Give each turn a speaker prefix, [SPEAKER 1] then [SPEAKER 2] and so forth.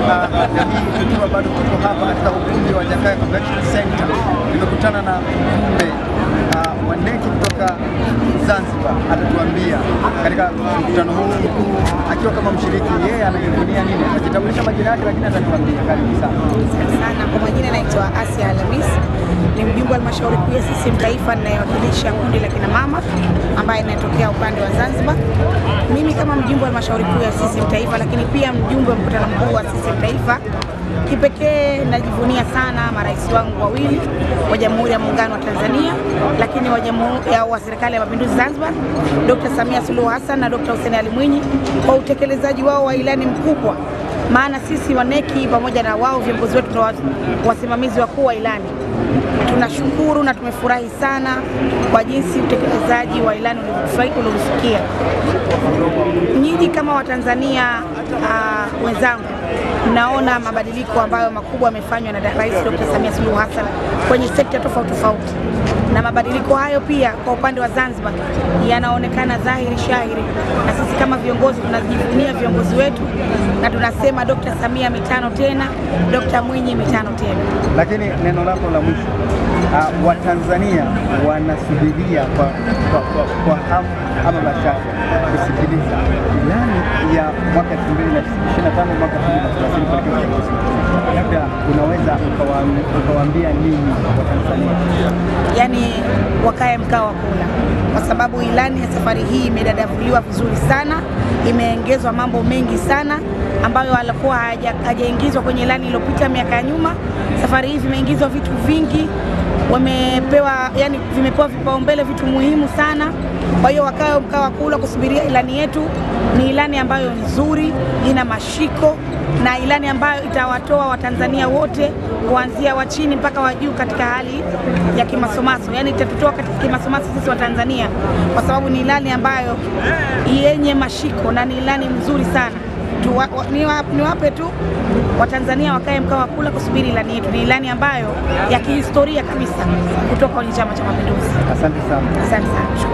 [SPEAKER 1] jamii tukiwa bado tuko hapa katika ukumbi wa Jakaya Convention Center. Nimekutana na mjumbe wa NEC kutoka Zanzibar, atatuambia katika mkutano huu akiwa kama mshiriki yeye anajivunia nini. Atajitambulisha majina yake lakini atatuambia. Karibu sana.
[SPEAKER 2] Sana. Kwa majina naitwa Asia Alamis. Ni mjumbe wa halmashauri kuu ya CCM Taifa ninayewakilisha kundi la kina mama ambaye inatokea upande wa Zanzibar. Mimi kama mjumbe wa halmashauri kuu ya CCM Taifa lakini pia mjumbe wa mkutano mkuu wa CCM Taifa, kipekee najivunia sana marais wangu wawili wa Jamhuri ya Muungano wa Tanzania lakini wa serikali ya Mapinduzi Zanzibar, Dr. Samia Suluhu Hassan na Dr. Hussein Ali Mwinyi kwa utekelezaji wao wa ilani mkubwa. Maana sisi wa NEC pamoja na wao viongozi wetu ndio wasimamizi wakuu wa ilani. Tunashukuru na tumefurahi sana kwa jinsi utekelezaji wa ilani ulivyofikia. Nyinyi kama Watanzania wenzangu, mnaona mabadiliko ambayo makubwa yamefanywa na Rais Dr. Samia Suluhu Hassan kwenye sekta tofauti tofauti, na mabadiliko hayo pia kwa upande wa Zanzibar yanaonekana dhahiri shahiri, na sisi kama viongozi tunajivunia viongozi wetu na tunasema Dr. Samia mitano tena, Dr. Mwinyi mitano tena.
[SPEAKER 1] Lakini neno lako la mwisho, Watanzania wanasubiria kwa hamu ama bashasha kusikiliza ilani ya mwaka 2025 mwaka 2030 kwa uchaguzi. Labda unaweza ukawaambia nini Watanzania?
[SPEAKER 2] Yani wakae mkao wa kula, kwa sababu ilani ya safari hii imedadavuliwa vizuri sana, imeongezwa mambo mengi sana ambayo alikuwa hajaingizwa kwenye ilani iliyopita miaka ya nyuma. Safari hii vimeingizwa vitu vingi, vimepewa vipaumbele vitu muhimu sana. Kwa hiyo wakae mkao wa kula kusubiria ilani yetu. Ni ilani ambayo nzuri, ina mashiko, na ilani ambayo itawatoa Watanzania wote kuanzia wa chini mpaka wa juu katika hali ya kimasomaso. Yani itatutoa katika kimasomaso sisi wa Tanzania, kwa sababu ni ilani ambayo yenye mashiko na ni ilani mzuri sana. Niwape tu Watanzania wakae mkao wa kula kusubiri ilani yetu. Ni ilani ambayo ya kihistoria kabisa kutoka kwenye Chama cha Mapinduzi.
[SPEAKER 1] Asante sana.
[SPEAKER 2] Asante sana.